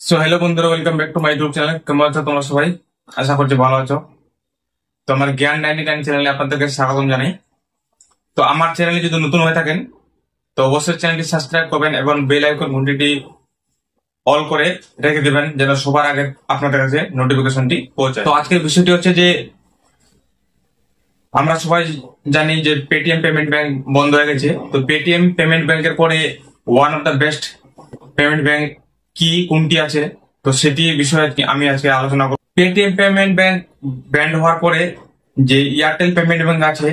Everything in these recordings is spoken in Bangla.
সো হ্যালো বন্ধুরা, welcome back to my YouTube channel. কেমন আছো তোমরা সবাই? আশা করছি ভালো আছো। তো আমার জ্ঞান 99 চ্যানেলে আপনাদেরকে স্বাগতম জানাই। তো আমার চ্যানেলে যদি নতুন হয়ে থাকেন তো অবশ্যই চ্যানেলটি সাবস্ক্রাইব করবেন এবং বেল আইকন ঘন্টিটি অল করে রেখে দেবেন যেন সবার আগে আপনাদের কাছে নোটিফিকেশনটি পৌঁছায়। তো আজকের বিষয়টি হচ্ছে যে আমরা সবাই জানি যে পেটিএম পেমেন্ট ব্যাংক বন্ধ হয়ে গেছে। তো পেটিএম পেমেন্ট ব্যাংকের পরে one of the best payment bank কি কোনটি আছে, তো সেটি বিষয়ে আমি আজকে আলোচনা করব। পেটিএম পেমেন্ট ব্যাংক ব্যান্ড হওয়ার পরে যে এয়ারটেল পেমেন্ট ব্যাংক আছে,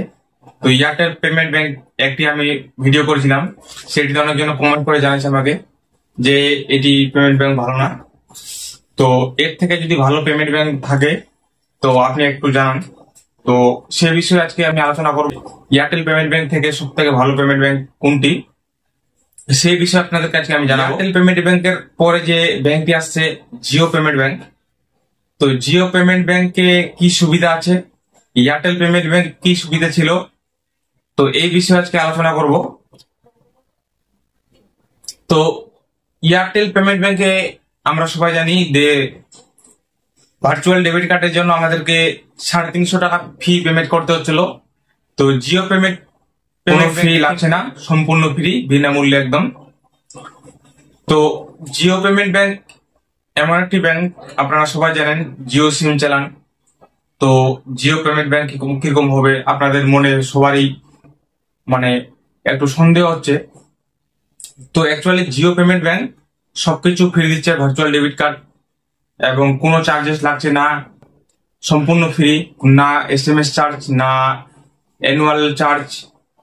তো এয়ারটেল পেমেন্ট ব্যাংক একটি আমি ভিডিও করেছিলাম, সেটিতে অনেকজন কমেন্ট করে জানিয়েছে আমাকে যে এটি পেমেন্ট ব্যাংক ভালো না। তো এর থেকে যদি ভালো পেমেন্ট ব্যাংক থাকে তো আপনি একটু জানান। তো সে বিষয়ে আজকে আমি আলোচনা করব। এয়ারটেল পেমেন্ট ব্যাংক থেকে সব থেকে ভালো পেমেন্ট ব্যাংক কোনটি, সেই বিষয়ে আপনাদের কাছে আমি জানাবো। এয়ারটেল পেমেন্ট ব্যাংকের পরে যে ব্যাংকটি আসছে জিও পেমেন্ট ব্যাংক। তো জিও পেমেন্ট ব্যাংকে কি সুবিধা আছে, এয়ারটেল পেমেন্ট ব্যাংক কি সুবিধা ছিল, তো এই বিষয়ে আজকে আলোচনা করব। তো এয়ারটেল পেমেন্ট ব্যাংকে আমরা সবাই জানি যে ভার্চুয়াল ডেবিট কার্ডের জন্য আমাদেরকে 350 টাকা ফি পেমেন্ট করতে হচ্ছিল। তো জিও পেমেন্ট কোনো ফি লাগছে না, সম্পূর্ণ ফ্রি, বিনামূল্যে একদম। তো জিও পেমেন্ট ব্যাংক এমন একটি ব্যাংক, আপনারা সবাই জানেন জিও সিম চালান। তো জিও পেমেন্ট ব্যাংক কিরকম হবে আপনাদের মনে সবারই মানে একটু সন্দেহ হচ্ছে। তো অ্যাকচুয়ালি জিও পেমেন্ট ব্যাংক সবকিছু ফ্রি দিচ্ছে, ভার্চুয়াল ডেবিট কার্ড, এবং কোনো চার্জেস লাগছে না, সম্পূর্ণ ফ্রি। না SMS চার্জ, না অ্যানুয়াল চার্জ,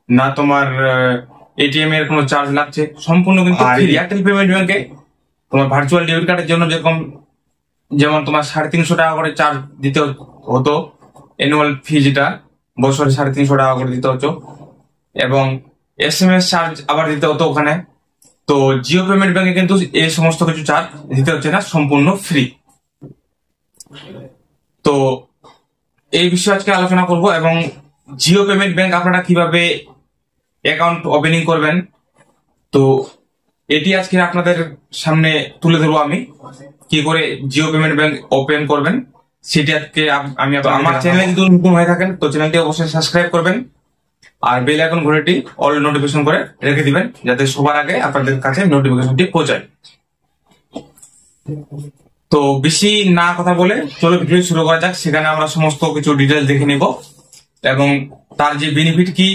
না তোমার এটিএম এর কোনো চার্জ লাগছে, সম্পূর্ণ কিন্তু এয়ারটেল পেমেন্ট ব্যাংকে তোমার ভার্চুয়াল ডেবিট কার্ডের জন্য যেমন তোমার 350 টাকা করে চার্জ দিতে হতো, অ্যানুয়াল ফি, যেটা বছরে 350 টাকা করে দিতে হতো, এবং SMS চার্জ আবার দিতে হতো ওখানে। তো জিও পেমেন্ট ব্যাংকে কিন্তু এই সমস্ত কিছু চার্জ দিতে হচ্ছে না, সম্পূর্ণ ফ্রি। তো এই বিষয়ে আজকে আলোচনা করব, এবং জিও পেমেন্ট ব্যাংক আপনারা কিভাবে অ্যাকাউন্ট ওপেনিং করবেন, তো এটি আজকে আপনাদের সামনে তুলে ধরবো আমি, কি করে জিও পেমেন্ট ব্যাংক ওপেন করবেন সেটি আজকে আমি আমার চ্যানেলে যদি নতুন হয়ে থাকেন তো চ্যানেলটি অবশ্যই সাবস্ক্রাইব করবেন আর বেল আইকন ঘড়িটি অল নোটিফিকেশন করে রেখে দিবেন যাতে সবার আগে আপনাদের কাছে নোটিফিকেশনটি পৌঁছায়। তো বেশি না কথা বলে চলো ভিডিও শুরু করা যাক। সেখানে আমরা সমস্ত কিছু ডিটেলস দেখে নিব এবং তার যে বেনিফিট কি,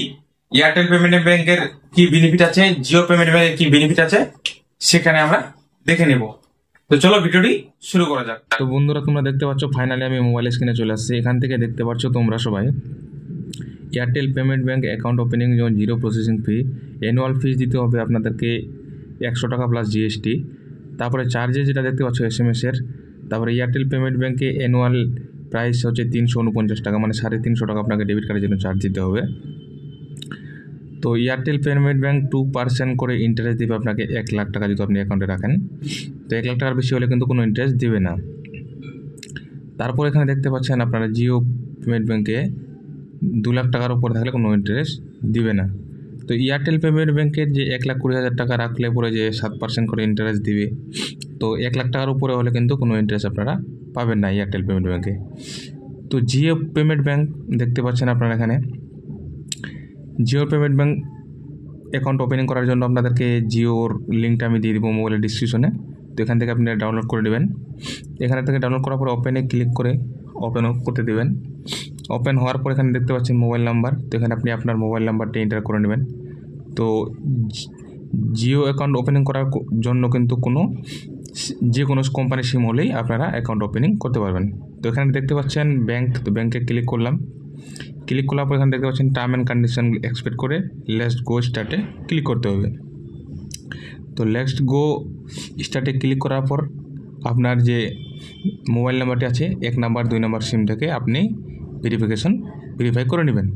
এয়ারটেল পেমেন্ট ব্যাংকের কি বেনিফিট আছে, জিও পেমেন্ট ব্যাংকের কি বেনিফিট আছে, সেখানে আমরা দেখে নেব। তো চলো ভিডিওটি শুরু করা যাক। তো বন্ধুরা, তোমরা দেখতে পাচ্ছ ফাইনালি আমি মোবাইল স্ক্রিনে চলে আসছি। এখান থেকে দেখতে পাচ্ছ তোমরা সবাই Airtel payment bank account opening যেমন জিরো প্রসেসিং ফি, অ্যানুয়াল ফিস দিতে হবে আপনাদেরকে 100 টাকা প্লাস জিএসটি। তারপরে চার্জে যেটা দেখতে পাচ্ছ SMS এর। তারপরে এয়ারটেল পেমেন্ট ব্যাংকে অ্যানুয়াল প্রাইস হচ্ছে 349 টাকা, মানে 350 টাকা আপনাকে ডেবিট কার্ডের জন্য চার্জ দিতে হবে। তো এয়ারটেল পেমেন্ট ব্যাংক 2% করে ইন্টারেস্ট দেবে আপনাকে 1 লাখ টাকা যদি আপনি অ্যাকাউন্টে রাখেন। তো 1 লাখ টাকার বেশি হলে কিন্তু কোনো ইন্টারেস্ট দেবে না। তারপর এখানে দেখতে পাচ্ছেন আপনারা জিও পেমেন্ট ব্যাংকে 2 লাখ টাকার উপরে থাকলে কোনো ইন্টারেস্ট দিবে না। তো এয়ারটেল পেমেন্ট ব্যাংকের যে 1,20,000 টাকা রাখলে পরে যে 7% করে ইন্টারেস্ট দিবে, তো 1 লাখ টাকার উপরে হলে কিন্তু কোনো ইন্টারেস্ট আপনারা পাবেন না এয়ারটেল পেমেন্ট ব্যাংকে। তো জিও পেমেন্ট ব্যাংক দেখতে পাচ্ছেন আপনারা এখানে। Jio payment bank account opening করার জন্য আপনাদেরকে জিওর লিঙ্কটা আমি দিয়ে দেবো মোবাইলের ডিসক্রিপশনে। তো এখান থেকে আপনি ডাউনলোড করে নেবেন। এখানে থেকে ডাউনলোড করার পর ওপেনে ক্লিক করে ওপেন করতে দেবেন। ওপেন হওয়ার পর এখানে দেখতে পাচ্ছেন মোবাইল নাম্বার, তো এখানে আপনি আপনার মোবাইল নাম্বারটি এন্টার করে নেবেন। তো জিও অ্যাকাউন্ট ওপেনিং করার জন্য কিন্তু যে কোনো কোম্পানির সিম হলেই আপনারা অ্যাকাউন্ট ওপেনিং করতে পারবেন। তো এখানে দেখতে পাচ্ছেন ব্যাংক, তো ব্যাংকে ক্লিক করলাম। ক্লিক করার পর এখানে দেখতে পাচ্ছেন টার্ম অ্যান্ড কন্ডিশন এক্সপেক্ট করে লেটস গো স্টার্টে ক্লিক করতে হবে। তো লেটস গো স্টার্টে ক্লিক করার পর আপনার যে মোবাইল নাম্বারটি আছে 1 নাম্বার 2 নাম্বার সিম থেকে আপনি ভেরিফাই করে নেবেন।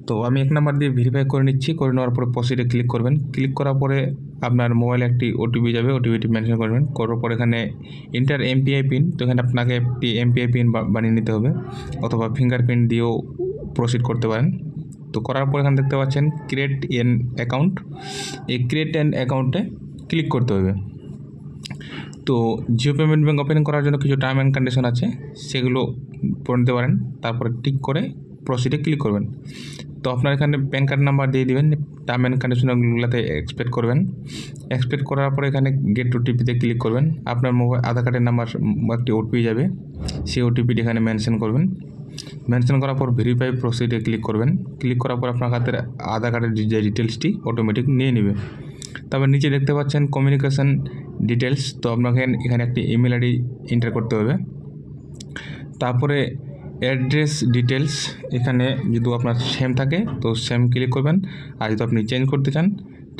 তো আমি 1 নাম্বার দিয়ে ভেরিফাই করে নিচ্ছি। করে নেওয়ার পরে প্রসিডে ক্লিক করবেন। ক্লিক করার পরে আপনার মোবাইলে একটি ওটিপি যাবে, ওটিপিটি মেনশন করবেন। করার পর এখানে এন্টার এমপিআই পিন, তো এখানে আপনাকে একটি এমপিআই পিন বানিয়ে নিতে হবে, অথবা ফিঙ্গারপ্রিন্ট দিয়েও প্রসিড করতে পারেন। তো করার পর এখানে দেখতে পাচ্ছেন ক্রিয়েট এন অ্যাকাউন্ট, এই ক্রিয়েট এন অ্যাকাউন্টে ক্লিক করতে হবে। তো তো জিও পেমেন্ট ব্যাঙ্ক ওপেন করার জন্য কিছু টার্ম অ্যান্ড কন্ডিশন আছে, সেগুলো পড়ে নিতে পারেন। তারপরে টিক করে প্রসিডে ক্লিক করবেন। তো আপনার এখানে প্যান কার্ড নাম্বার দিয়ে দিবেন, টার্ম অ্যান্ড কন্ডিশনগুলোতে এক্সপেক্ট করবেন। এক্সপেক্ট করার পরে এখানে গেট ওটিপিতে ক্লিক করবেন। আপনার মোবাইল আধার কার্ডের নাম্বার একটি ওটিপি যাবে, সেই ওটিপিটি এখানে মেনশন করবেন। মেনশন করার পর ভেরিফাই প্রসিডে ক্লিক করবেন। ক্লিক করার পর আপনার হাতের আধার কার্ডের যে ডিটেলসটি অটোমেটিক নিয়ে নেবে। তারপর নিচে দেখতে পাচ্ছেন কমিউনিকেশন ডিটেলস, তো আপনাকে এখানে একটি ইমেল আইডি এন্টার করতে হবে। তারপরে অ্যাড্রেস ডিটেলস, এখানে যদি আপনার সেম থাকে তো সেম ক্লিক করবেন, আর যদি আপনি চেঞ্জ করতে চান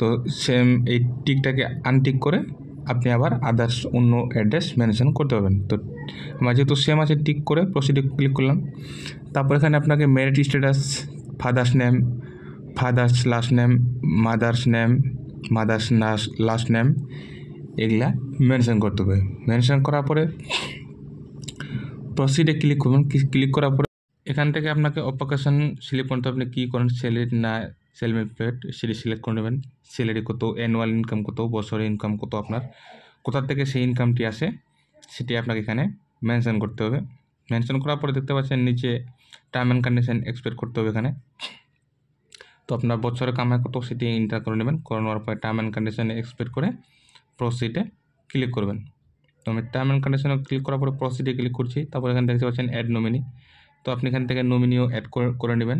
তো সেম এই টিকটাকে আনটিক করে আপনি আবার আদার্স অন্য অ্যাড্রেস মেনশন করতে পারবেন। তো আমার যেহেতু সেম আছে টিক করে প্রসিডে ক্লিক করলাম। তারপর এখানে আপনাকে married status, father's name, father's last name, mother's name, mother's last name, এগুলা মেনশন করতে হবে। মেনশন করার পরে প্রসিডে ক্লিক করবেন। ক্লিক করার পরে এখান থেকে আপনাকে অপারেশন সিলেক্ট করতে আপনি কী করেন, স্যালারি না সেলফ এমপ্লয়েড সেটি সিলেক্ট করে নেবেন। স্যালারি কত, অ্যানুয়াল ইনকাম কত, বছরের ইনকাম কত, আপনার কোথা থেকে সেই ইনকামটি আসে সেটি আপনাকে এখানে মেনশন করতে হবে। মেনশন করার পরে দেখতে পাচ্ছেন নিচে টার্ম অ্যান্ড কন্ডিশন এক্সপেক্ট করতে হবে এখানে। তো আপনার বছরে কামাই কত সেটি এন্টার করে নেবেন। করানোর পরে টার্ম অ্যান্ড কন্ডিশনে এক্সপেক্ট করে প্রসিডে ক্লিক করবেন। তো আমি টার্ম অ্যান্ড কন্ডিশনে ক্লিক করার পরে প্রসিডে ক্লিক করছি। তারপর এখানে দেখতে পাচ্ছেন অ্যাড নমিনি, তো আপনি এখান থেকে নমিনিও অ্যাড করে নেবেন।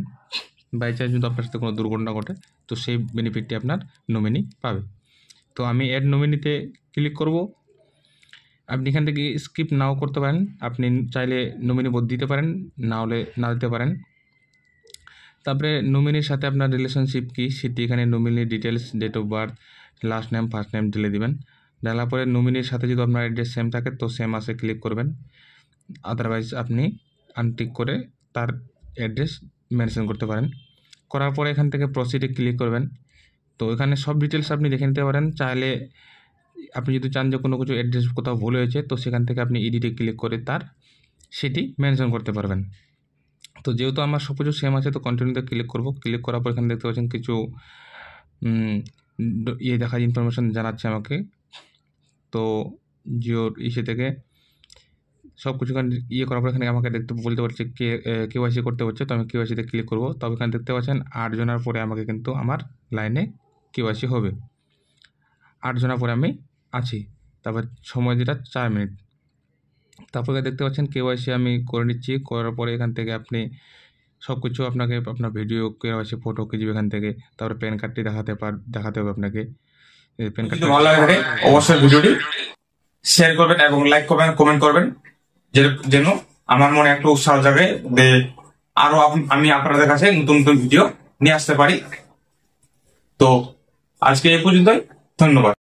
বাই চান্স যদি আপনার সাথে কোনো দুর্ঘটনা ঘটে তো সেই বেনিফিটটি আপনার নমিনি পাবে। তো আমি অ্যাড নমিনিতে ক্লিক করব। আপনি এখান থেকে স্কিপ নাও করতে পারেন, আপনি চাইলে নমিনি বোধ দিতে পারেন, না হলে না দিতে পারেন। তারপরে নমিনির সাথে আপনার রিলেশনশিপ কী সেটি এখানে nominee details, date of birth, last name, first name ঢেলে দেবেন। ঢালার পরে নমিনির সাথে যদি আপনার অ্যাড্রেস সেম থাকে তো সেম আসে ক্লিক করবেন, আদারওয়াইজ আপনি আনটিক করে তার অ্যাড্রেস মেনশন করতে পারেন। করার পরে এখান থেকে প্রসিডে ক্লিক করবেন। তো এখানে সব ডিটেলস আপনি দেখে নিতে পারেন। চাইলে আপনি যদি চান যে কোনো কিছু অ্যাড্রেস কোথাও ভুল হয়েছে তো সেখান থেকে আপনি এডিটে ক্লিক করে তার সেটি মেনশন করতে পারবেন। তো যেহেতু আমার সব কিছু সেম আছে তো কন্টিনিউতে ক্লিক করব। ক্লিক করার পর এখানে দেখতে পাচ্ছেন কিছু দেখা ইনফরমেশন জানাচ্ছে আমাকে। তো জিওর থেকে সব কিছু করার পর এখানে আমাকে বলতে পারছে কেওয়াইসি করতে হচ্ছে, তো আমি কেওয়াইসিতে ক্লিক করব। তবে এখানে দেখতে পাচ্ছেন 8 জনের পরে আমাকে কিন্তু আমার লাইনে কেওয়াইসি হবে। 8 জনের পরে আমি আছি। তারপর সময় যেটা 4 মিনিট। তারপরে দেখতে পাচ্ছেন কেওয়াইসি আমি করে নিচ্ছি। করার পরে এখান থেকে আপনি সব কিছু আপনাকে আপনার ভিডিও কেওয়াইসি ফটো খিচবে এখান থেকে। তারপরে প্যান কার্ডটি দেখাতে হবে আপনাকে। প্যান কার্ড ভালো লাগে অবশ্যই ভিডিওটি শেয়ার করবেন এবং লাইক করবেন, কমেন্ট করবেন, যেন আমার মনে একটু উৎসাহ জাগে যে আরো আমি আপনাদের কাছে নতুন নতুন ভিডিও নিয়ে আসতে পারি। তো আজকে এই পর্যন্তই, ধন্যবাদ।